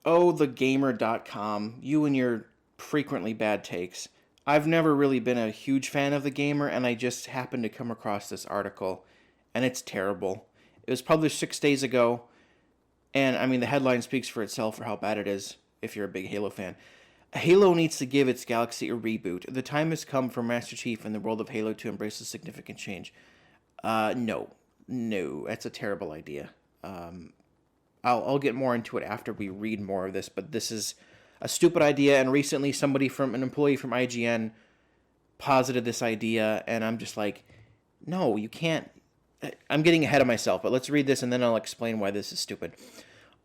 Oh, TheGamer.com. You and your frequently bad takes. I've never really been a huge fan of The Gamer, and I just happened to come across this article, and it's terrible. It was published 6 days ago, and I mean, the headline speaks for itself for how bad it is if you're a big Halo fan. Halo needs to give its galaxy a reboot. The time has come for Master Chief and the world of Halo to embrace a significant change. No. No, that's a terrible idea. I'll get more into it after we read more of this, but this is a stupid idea. And recently, an employee from IGN posited this idea, and I'm just like, no, you can't. I'm getting ahead of myself, but let's read this and then I'll explain why this is stupid.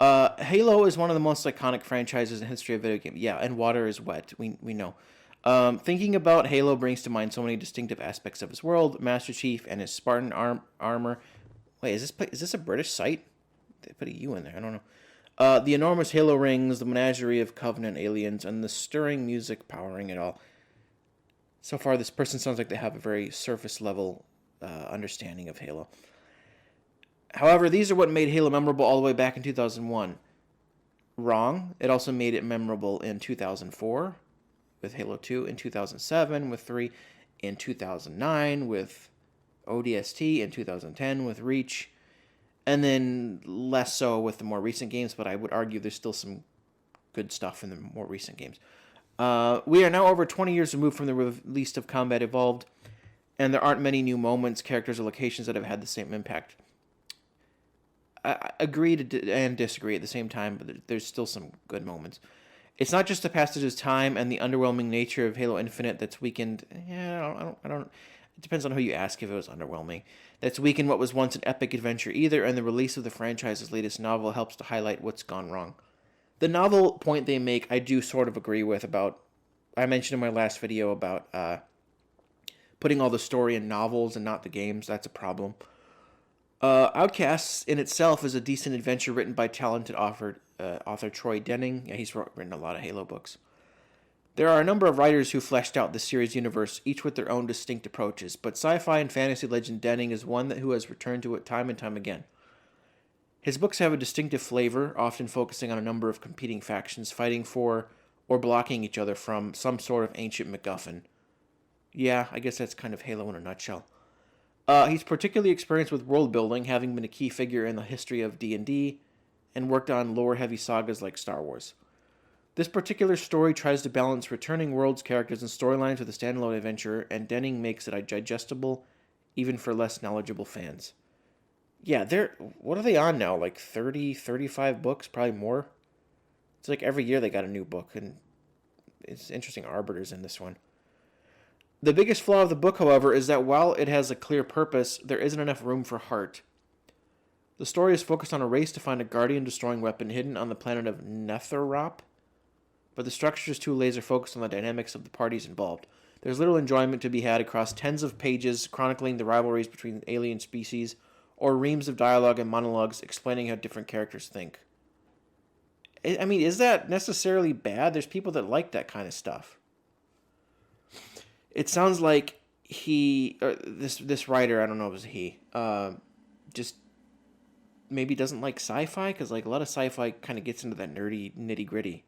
Halo is one of the most iconic franchises in the history of video games. Yeah, and water is wet. We know. Thinking about Halo brings to mind so many distinctive aspects of his world. Master Chief and his Spartan armor. Wait, is this a British site? They put a U in there. I don't know. The enormous Halo rings, the menagerie of Covenant aliens, and the stirring music powering it all. So far, this person sounds like they have a very surface level understanding of Halo. However, these are what made Halo memorable all the way back in 2001. Wrong. It also made it memorable in 2004 with Halo 2, in 2007 with 3, in 2009 with ODST, in 2010 with Reach, and then less so with the more recent games, but I would argue there's still some good stuff in the more recent games. We are now over 20 years removed from the release of Combat Evolved, and there aren't many new moments, characters, or locations that have had the same impact. I agree and disagree at the same time, but there's still some good moments. It's not just the passage of time and the underwhelming nature of Halo Infinite that's weakened. Yeah, I don't. It depends on who you ask if it was underwhelming. That's weakened what was once an epic adventure either, and the release of the franchise's latest novel helps to highlight what's gone wrong. The novel point they make, I do sort of agree with about. I mentioned in my last video about putting all the story in novels and not the games. That's a problem. Outcasts in itself is a decent adventure written by talented author Troy Denning. Yeah, he's written a lot of Halo books. There are a number of writers who fleshed out the series universe, each with their own distinct approaches, but sci-fi and fantasy legend Denning is one who has returned to it time and time again. His books have a distinctive flavor, often focusing on a number of competing factions fighting for or blocking each other from some sort of ancient MacGuffin. Yeah, I guess that's kind of Halo in a nutshell. He's particularly experienced with world building, having been a key figure in the history of D&D, and worked on lore-heavy sagas like Star Wars. This particular story tries to balance returning worlds, characters, and storylines with a standalone adventure, and Denning makes it digestible, even for less knowledgeable fans. Yeah, what are they on now? Like 30, 35 books? Probably more? It's like every year they got a new book, and it's interesting arbiters in this one. The biggest flaw of the book, however, is that while it has a clear purpose, there isn't enough room for heart. The story is focused on a race to find a Guardian-destroying weapon hidden on the planet of Netherop, but the structure is too laser-focused on the dynamics of the parties involved. There's little enjoyment to be had across tens of pages chronicling the rivalries between alien species, or reams of dialogue and monologues explaining how different characters think. I mean, is that necessarily bad? There's people that like that kind of stuff. It sounds like this writer, I don't know if it was he, just maybe doesn't like sci-fi, because like a lot of sci-fi kind of gets into that nerdy nitty-gritty.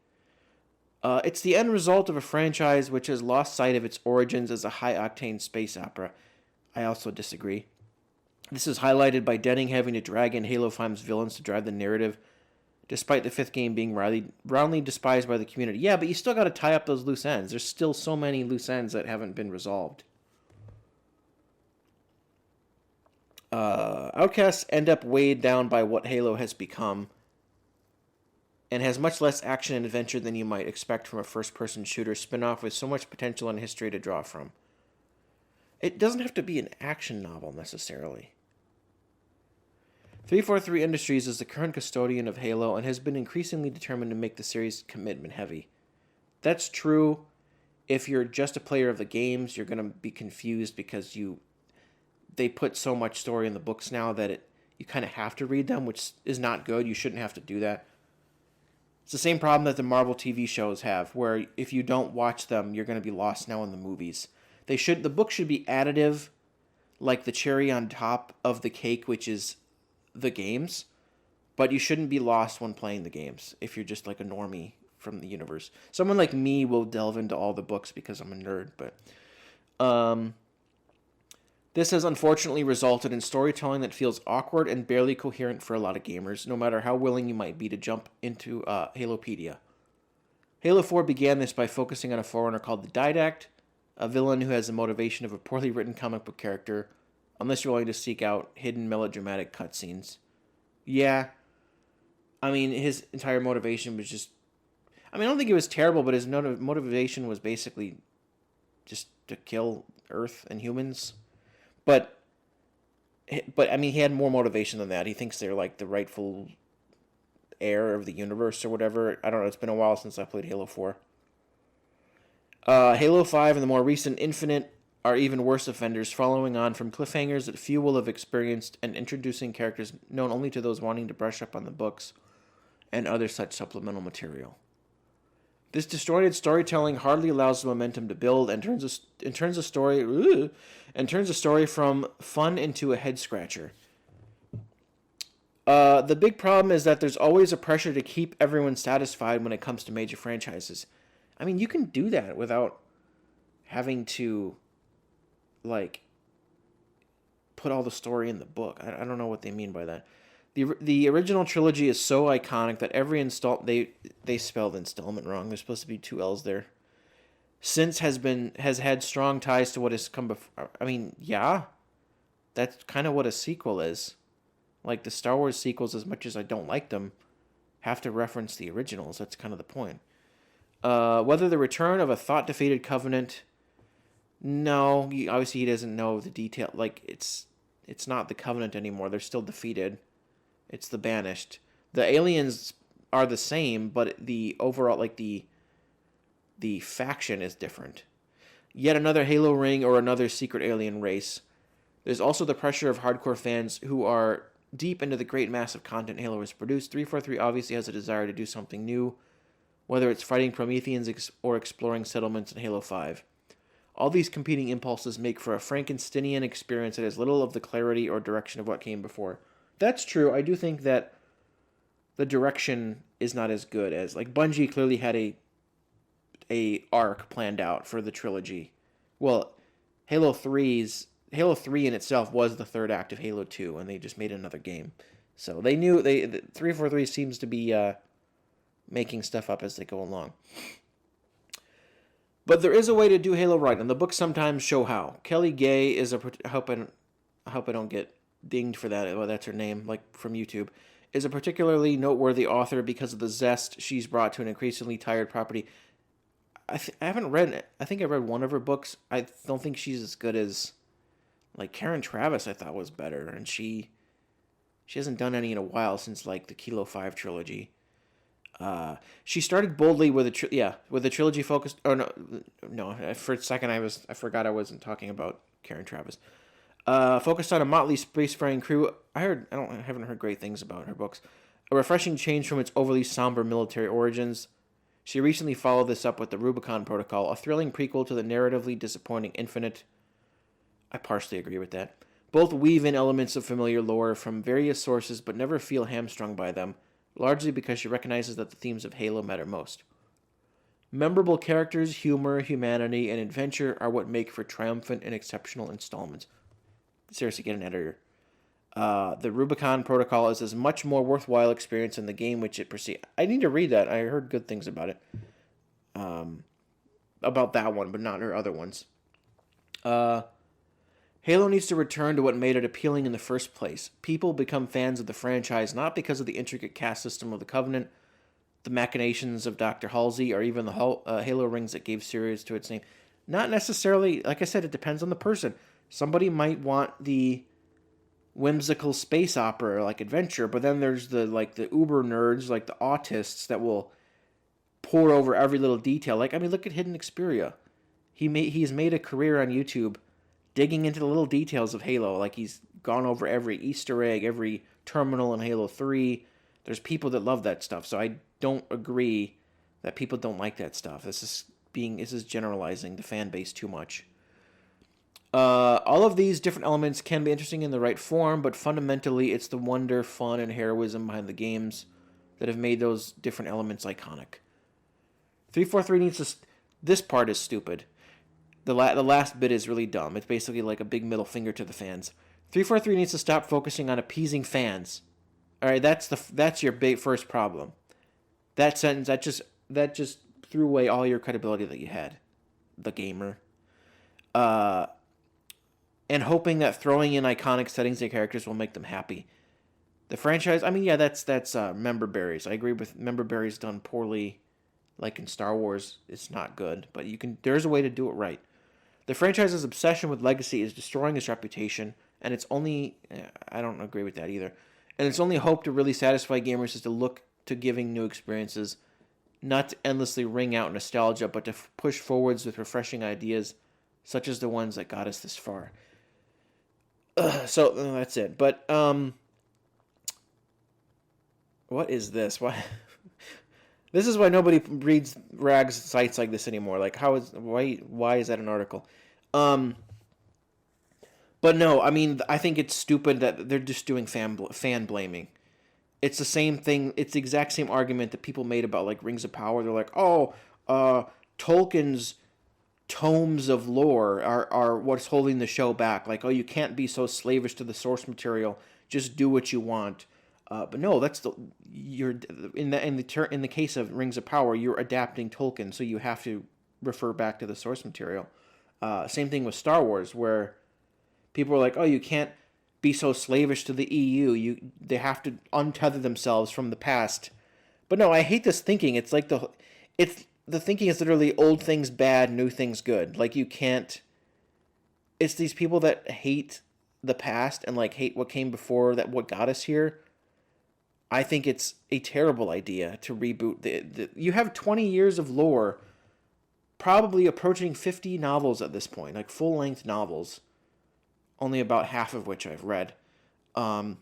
It's the end result of a franchise which has lost sight of its origins as a high-octane space opera. I also disagree. This is highlighted by Denning having to drag in Halo 5's villains to drive the narrative, despite the fifth game being roundly despised by the community. Yeah, but you still got to tie up those loose ends. There's still so many loose ends that haven't been resolved. Outcasts end up weighed down by what Halo has become, and has much less action and adventure than you might expect from a first-person shooter spin-off with so much potential and history to draw from. It doesn't have to be an action novel, necessarily. 343 Industries is the current custodian of Halo and has been increasingly determined to make the series commitment heavy. That's true. If you're just a player of the games, you're going to be confused because they put so much story in the books now that you kind of have to read them, which is not good. You shouldn't have to do that. It's the same problem that the Marvel TV shows have, where if you don't watch them, you're going to be lost now in the movies. The book should be additive, like the cherry on top of the cake, which is the games. but you shouldn't be lost when playing the games if you're just like a normie from the universe. Someone like me will delve into all the books because I'm a nerd, but this has unfortunately resulted in storytelling that feels awkward and barely coherent for a lot of gamers, no matter how willing you might be to jump into Halopedia. Halo 4 began this by focusing on a forerunner called the Didact, a villain who has the motivation of a poorly written comic book character, unless you're willing to seek out hidden melodramatic cutscenes. Yeah, I mean, his entire motivation was just... I mean, I don't think it was terrible, but his motivation was basically just to kill Earth and humans. But I mean, he had more motivation than that. He thinks they're like the rightful heir of the universe or whatever. I don't know. It's been a while since I played Halo 4. Halo 5 and the more recent Infinite are even worse offenders, following on from cliffhangers that few will have experienced and introducing characters known only to those wanting to brush up on the books and other such supplemental material. This distorted storytelling hardly allows the momentum to build and turns a story from fun into a head scratcher. The big problem is that there's always a pressure to keep everyone satisfied when it comes to major franchises. I mean, you can do that without having to, like, put all the story in the book. I don't know what they mean by that. The original trilogy is so iconic that every they spelled installment wrong. There's supposed to be 2 L's there. Since has had strong ties to what has come before. I mean, yeah, that's kind of what a sequel is. Like the Star Wars sequels, as much as I don't like them, have to reference the originals. That's kind of the point. Whether the return of a thought-defeated Covenant, no, obviously he doesn't know the detail. Like it's not the Covenant anymore. They're still defeated. It's the Banished. The aliens are the same, but the overall, like the faction is different. Yet another Halo ring or another secret alien race. There's also the pressure of hardcore fans who are deep into the great mass of content Halo has produced. 343 obviously has a desire to do something new, whether it's fighting Prometheans or exploring settlements in Halo 5. All these competing impulses make for a Frankensteinian experience that has little of the clarity or direction of what came before. That's true. I do think that the direction is not as good as... Like, Bungie clearly had a arc planned out for the trilogy. Well, Halo 3 in itself was the third act of Halo 2, and they just made another game. So they knew... 343 seems to be making stuff up as they go along. But there is a way to do Halo right, and the books sometimes show how. Kelly Gay is I hope I don't get dinged for that. Well, that's her name, like from YouTube. Is a particularly noteworthy author because of the zest she's brought to an increasingly tired property. I haven't read it. I think I read one of her books. I don't think she's as good as, like, Karen Travis. I thought was better, and she hasn't done any in a while since like the Kilo 5 trilogy. She started boldly with a trilogy focused. Oh no! For a second, I forgot I wasn't talking about Karen Travis. Focused on a motley spacefaring crew. I haven't heard great things about her books. A refreshing change from its overly somber military origins. She recently followed this up with the Rubicon Protocol, a thrilling prequel to the narratively disappointing Infinite. I partially agree with that. Both weave in elements of familiar lore from various sources, but never feel hamstrung by them, largely because she recognizes that the themes of Halo matter most. Memorable characters, humor, humanity, and adventure are what make for triumphant and exceptional installments. Seriously, get an editor. The Rubicon Protocol is as much more worthwhile experience in the game which it precedes. I need to read that. I heard good things about it. About that one, but not her other ones. Halo needs to return to what made it appealing in the first place. People become fans of the franchise not because of the intricate caste system of the Covenant, the machinations of Dr. Halsey, or even the Halo rings that gave series to its name. Not necessarily, like I said, it depends on the person. Somebody might want the whimsical space opera like adventure, but then there's the uber nerds, like the autists that will pour over every little detail. Like, I mean, look at Hidden Xperia. He's made a career on YouTube digging into the little details of Halo. Like, he's gone over every Easter egg, every terminal in Halo 3. There's people that love that stuff, so I don't agree that people don't like that stuff. This is generalizing the fan base too much. All of these different elements can be interesting in the right form, but fundamentally, it's the wonder, fun, and heroism behind the games that have made those different elements iconic. 343 needs to. This part is stupid. The last bit is really dumb. It's basically like a big middle finger to the fans. 343 needs to stop focusing on appeasing fans. All right, that's your big first problem. That sentence that just threw away all your credibility that you had. The gamer. And hoping that throwing in iconic settings and characters will make them happy. The franchise, I mean, yeah, that's member berries. I agree with member berries done poorly, like in Star Wars. It's not good, but there's a way to do it right. The franchise's obsession with legacy is destroying its reputation, and it's only I don't agree with that either. And its only hope to really satisfy gamers is to look to giving new experiences, not to endlessly wring out nostalgia, but to push forwards with refreshing ideas, such as the ones that got us this far. So that's it. But what is this? Why? This is why nobody reads rags sites like this anymore. Like, why is that an article? But no, I mean, I think it's stupid that they're just doing fan blaming. It's the same thing. It's the exact same argument that people made about like Rings of Power. They're like, oh, Tolkien's tomes of lore are what's holding the show back. Like, oh, you can't be so slavish to the source material. Just do what you want. But no, you're in the case of Rings of Power, you're adapting Tolkien, so you have to refer back to the source material. Same thing with Star Wars, where people are like, oh, you can't be so slavish to the EU. They have to untether themselves from the past. But no, I hate this thinking. It's like the thinking is literally old things bad, new things good. Like you can't. It's these people that hate the past and like hate what came before what got us here. I think it's a terrible idea to reboot you have 20 years of lore, probably approaching 50 novels at this point, like full-length novels, only about half of which I've read. A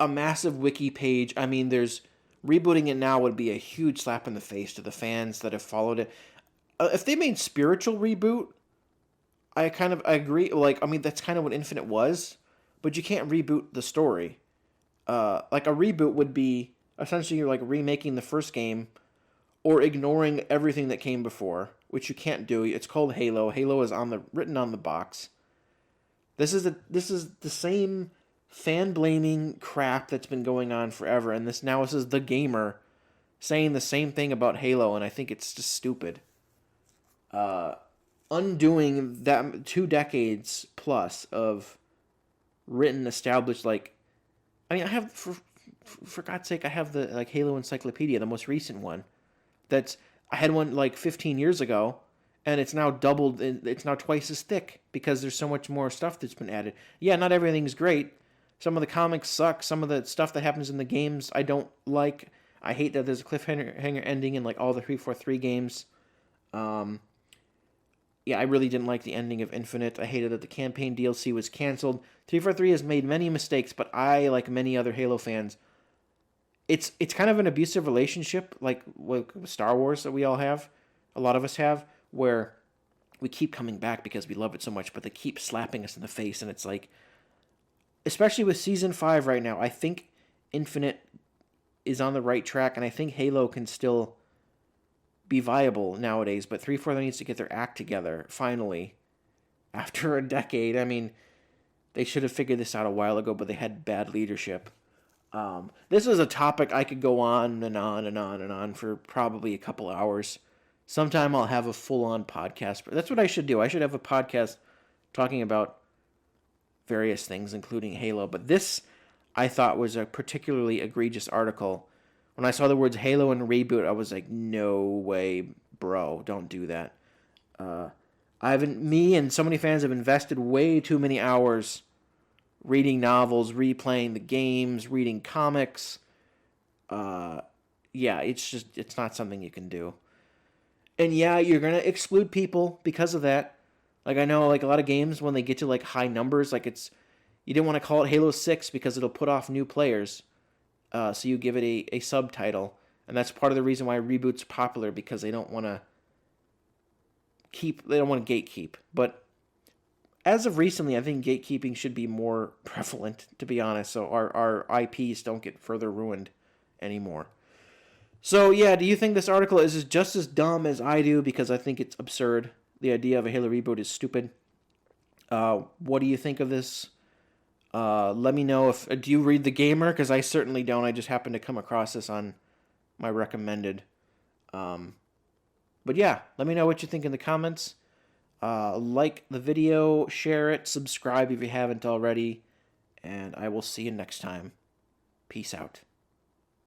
massive wiki page. I mean, rebooting it now would be a huge slap in the face to the fans that have followed it. If they made spiritual reboot, I agree. Like, I mean, that's kind of what Infinite was, but you can't reboot the story. Like a reboot would be essentially you're like remaking the first game or ignoring everything that came before, which you can't do. It's called Halo. Halo is written on the box. This is the same fan blaming crap that's been going on forever, and this is TheGamer saying the same thing about Halo, and I think it's just stupid. Undoing that 2 decades plus of written established like. I mean, I have for God's sake, I have the like Halo Encyclopedia, the most recent one. I had one like 15 years ago, and it's now doubled. It's now twice as thick because there's so much more stuff that's been added. Yeah, not everything's great. Some of the comics suck. Some of the stuff that happens in the games I don't like. I hate that there's a cliffhanger ending in like all the 343 games. Yeah, I really didn't like the ending of Infinite. I hated that the campaign DLC was canceled. 343 has made many mistakes, but I, like many other Halo fans, it's kind of an abusive relationship, like with Star Wars that we all have, a lot of us have, where we keep coming back because we love it so much, but they keep slapping us in the face, and it's like, especially with Season 5 right now, I think Infinite is on the right track, and I think Halo can still be viable nowadays, but 343 needs to get their act together, finally, after a decade. I mean, they should have figured this out a while ago, but they had bad leadership. This is a topic I could go on and on and on and on for probably a couple hours. Sometime I'll have a full-on podcast. That's what I should do. I should have a podcast talking about various things, including Halo. But this, I thought, was a particularly egregious article. When I saw the words Halo and Reboot, I was like, no way, bro, don't do that. Me and so many fans have invested way too many hours reading novels, replaying the games, reading comics. Yeah, it's not something you can do. And yeah, you're going to exclude people because of that. Like, I know, like, a lot of games, when they get to, like, high numbers, like, you didn't want to call it Halo 6 because it'll put off new players. So you give it a subtitle. And that's part of the reason why Reboot's popular, because they don't want to gatekeep. But as of recently, I think gatekeeping should be more prevalent, to be honest, so our IPs don't get further ruined anymore. So, yeah, do you think this article is just as dumb as I do? Because I think it's absurd. The idea of a Halo reboot is stupid. What do you think of this? Let me know if... do you read TheGamer? Because I certainly don't. I just happened to come across this on my recommended. But yeah, let me know what you think in the comments. Like the video, share it, subscribe if you haven't already, and I will see you next time. Peace out.